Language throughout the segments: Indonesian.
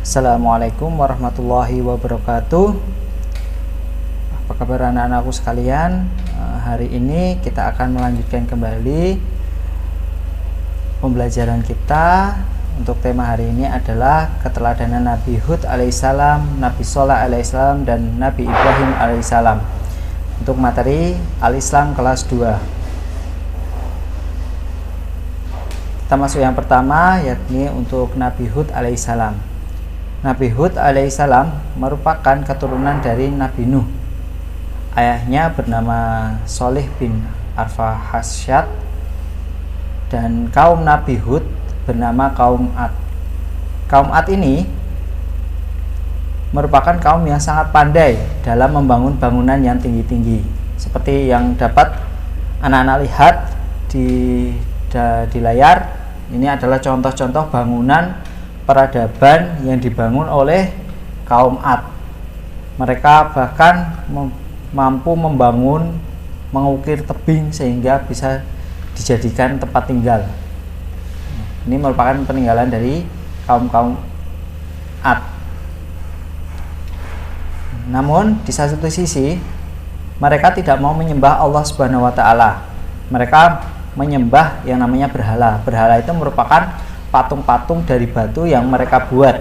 Assalamualaikum warahmatullahi wabarakatuh. Apa kabar anak-anakku sekalian? Hari ini kita akan melanjutkan kembali pembelajaran kita. Untuk tema hari ini adalah keteladanan Nabi Hud alaihissalam, Nabi Shaleh alaihissalam, dan Nabi Ibrahim alaihissalam. Untuk materi Al-Islam kelas 2. Kita masuk yang pertama, yakni untuk Nabi Hud alaihissalam. Nabi Hud alaihissalam merupakan keturunan dari Nabi Nuh. Ayahnya bernama Sholih bin Arfahasyad dan kaum Nabi Hud bernama kaum Ad. Kaum Ad ini merupakan kaum yang sangat pandai dalam membangun bangunan yang tinggi-tinggi. Seperti yang dapat anak-anak lihat di layar, ini adalah contoh-contoh bangunan peradaban yang dibangun oleh kaum Ad. Mereka bahkan mampu mengukir tebing sehingga bisa dijadikan tempat tinggal. Ini merupakan peninggalan dari kaum Ad. Namun di satu sisi mereka tidak mau menyembah Allah Subhanahu wa taala. Mereka menyembah yang namanya berhala. Berhala itu merupakan patung-patung dari batu yang mereka buat,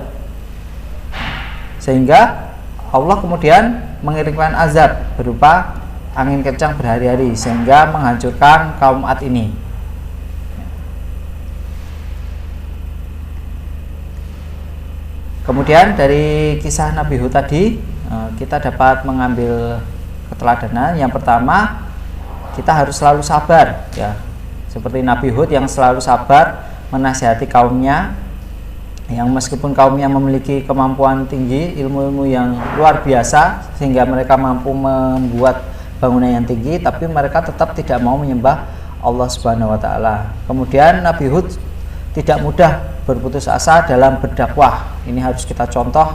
sehingga Allah kemudian mengirimkan azab berupa angin kencang berhari-hari sehingga menghancurkan kaum Ad ini. Kemudian dari kisah Nabi Hud tadi kita dapat mengambil keteladanan. Yang pertama, kita harus selalu sabar, ya, seperti Nabi Hud yang selalu sabar menasihati kaumnya, yang meskipun kaumnya memiliki kemampuan tinggi, ilmu-ilmu yang luar biasa sehingga mereka mampu membuat bangunan yang tinggi, tapi mereka tetap tidak mau menyembah Allah Subhanahu wa taala. Kemudian Nabi Hud tidak mudah berputus asa dalam berdakwah. Ini harus kita contoh,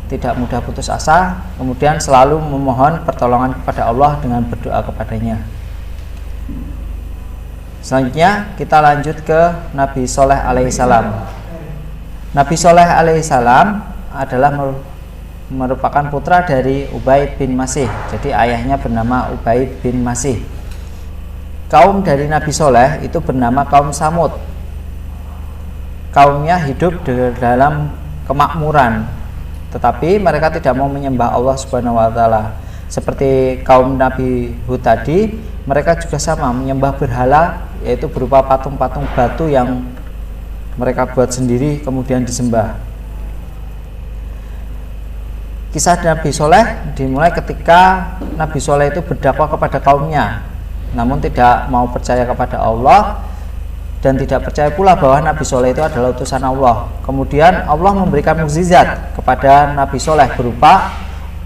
tidak mudah putus asa, kemudian selalu memohon pertolongan kepada Allah dengan berdoa kepadanya. Selanjutnya kita lanjut ke Nabi Shaleh alaihissalam. Nabi Shaleh alaihissalam adalah merupakan putra dari Ubaid bin Masih. Jadi ayahnya bernama Ubaid bin Masih. Kaum dari Nabi Shaleh itu bernama kaum Samud. Kaumnya hidup dalam kemakmuran, tetapi mereka tidak mau menyembah Allah Subhanahu wa taala. Seperti kaum Nabi Hud tadi, mereka juga sama menyembah berhala, yaitu berupa patung-patung batu yang mereka buat sendiri kemudian disembah. Kisah Nabi Shaleh dimulai ketika Nabi Shaleh itu berdakwah kepada kaumnya, namun tidak mau percaya kepada Allah dan tidak percaya pula bahwa Nabi Shaleh itu adalah utusan Allah. Kemudian Allah memberikan mukjizat kepada Nabi Shaleh berupa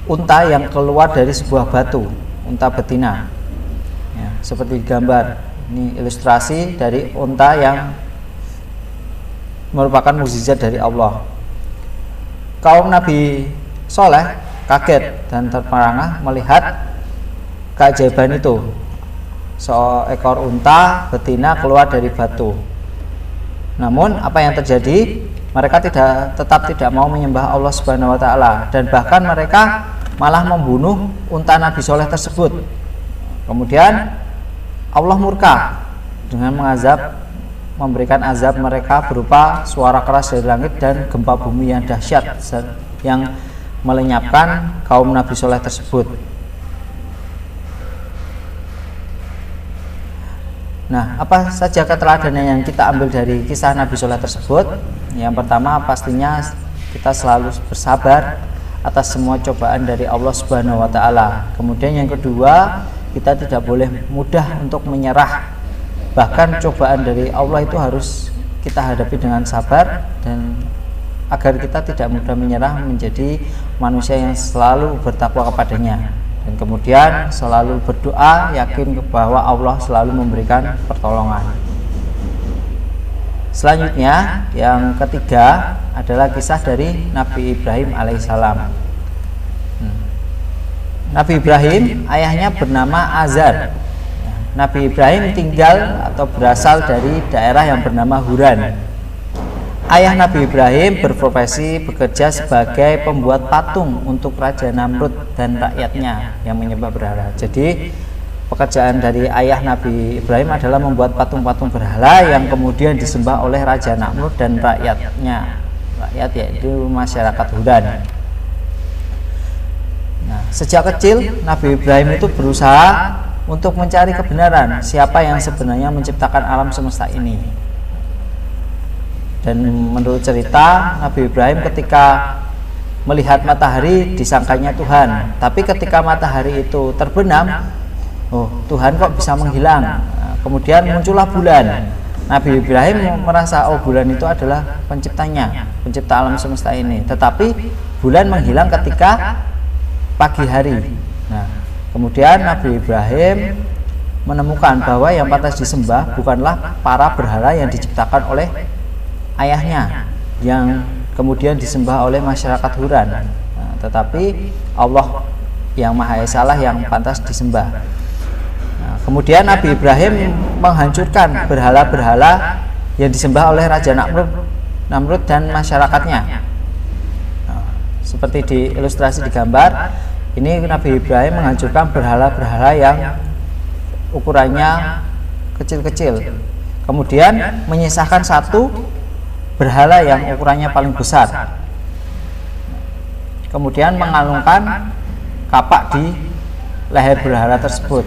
unta yang keluar dari sebuah batu, unta betina, ya, seperti gambar. Ini ilustrasi dari unta yang merupakan mukjizat dari Allah. Kaum Nabi Shaleh kaget dan terperangah melihat keajaiban itu. Seekor unta betina keluar dari batu. Namun apa yang terjadi? Mereka tetap tidak mau menyembah Allah Subhanahu wa taala, dan bahkan mereka malah membunuh unta Nabi Shaleh tersebut. Kemudian Allah murka dengan memberikan azab mereka berupa suara keras dari langit dan gempa bumi yang dahsyat yang melenyapkan kaum Nabi Shaleh tersebut. Nah, apa saja keteladanan yang kita ambil dari kisah Nabi Shaleh tersebut? Yang pertama, pastinya kita selalu bersabar atas semua cobaan dari Allah Subhanahu wa taala. Kemudian yang kedua, kita tidak boleh mudah untuk menyerah. Bahkan cobaan dari Allah itu harus kita hadapi dengan sabar, dan agar kita tidak mudah menyerah menjadi manusia yang selalu bertakwa kepadanya. Dan kemudian selalu berdoa, yakin bahwa Allah selalu memberikan pertolongan. Selanjutnya yang ketiga adalah kisah dari Nabi Ibrahim alaihissalam. Nabi Ibrahim ayahnya bernama Azar. Nabi Ibrahim tinggal atau berasal dari daerah yang bernama Huran. ayah Nabi Ibrahim berprofesi bekerja sebagai pembuat patung untuk Raja Namrud dan rakyatnya yang menyembah berhala. Jadi pekerjaan dari ayah Nabi Ibrahim adalah membuat patung-patung berhala yang kemudian disembah oleh Raja Namrud dan rakyatnya. Rakyat yaitu masyarakat Hudan. Nah, sejak kecil Nabi Ibrahim itu berusaha untuk mencari kebenaran, siapa yang sebenarnya menciptakan alam semesta ini. Dan menurut cerita, Nabi Ibrahim ketika melihat matahari disangkanya Tuhan, tapi ketika matahari itu terbenam, oh Tuhan kok bisa menghilang. Nah, kemudian muncullah bulan. Nabi Ibrahim merasa oh bulan itu adalah penciptanya, pencipta alam semesta ini. Tetapi bulan menghilang ketika pagi hari. Nah, kemudian Nabi Ibrahim menemukan bahwa yang pantas disembah bukanlah para berhala yang diciptakan oleh ayahnya, yang kemudian disembah oleh masyarakat Huran, nah, tetapi Allah yang Maha Esa lah yang pantas disembah. Nah, kemudian Nabi Ibrahim menghancurkan berhala-berhala yang disembah oleh Raja Namrud dan masyarakatnya. Nah, seperti di ilustrasi di gambar ini, Nabi Ibrahim menghancurkan berhala-berhala yang ukurannya kecil-kecil, kemudian menyisakan satu berhala yang ukurannya paling besar, kemudian mengalungkan kapak di leher berhala tersebut.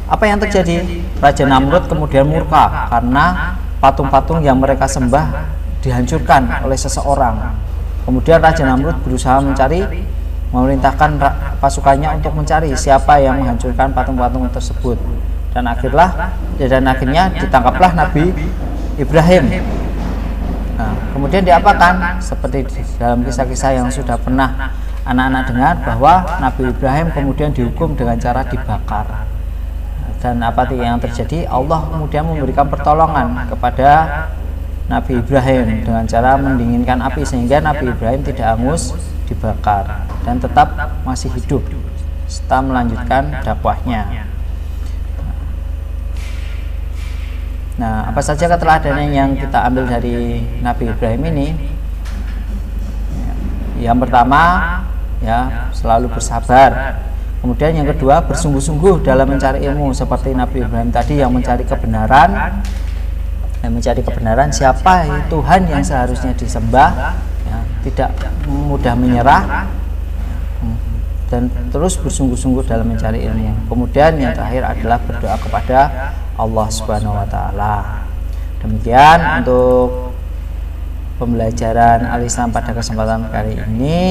Apa yang terjadi? Raja Namrud kemudian murka karena patung-patung yang mereka sembah dihancurkan oleh seseorang. Kemudian Raja Namrud berusaha memerintahkan pasukannya untuk mencari siapa yang menghancurkan patung-patung tersebut. Dan akhirnya ditangkaplah Nabi Ibrahim. Nah, kemudian diapakan? Seperti dalam kisah-kisah yang sudah pernah anak-anak dengar, bahwa Nabi Ibrahim kemudian dihukum dengan cara dibakar. Dan apa yang terjadi? Allah kemudian memberikan pertolongan kepada Nabi Ibrahim dengan cara mendinginkan api, sehingga Nabi Ibrahim tidak hangus dibakar dan tetap masih hidup serta melanjutkan dakwahnya. Nah, apa saja keteladanan yang kita ambil dari Nabi Ibrahim ini? Yang pertama, ya, selalu bersabar. Kemudian yang kedua, bersungguh-sungguh dalam mencari ilmu, seperti Nabi Ibrahim tadi yang mencari kebenaran. Siapa Tuhan yang seharusnya disembah, ya, tidak mudah menyerah dan terus bersungguh-sungguh dalam mencari ilmu. Kemudian yang terakhir adalah berdoa kepada Allah Subhanahu wa taala. Demikian untuk pembelajaran Al-Islam pada kesempatan kali ini.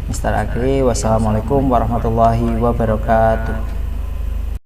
Mr. Agri, wassalamualaikum warahmatullahi wabarakatuh.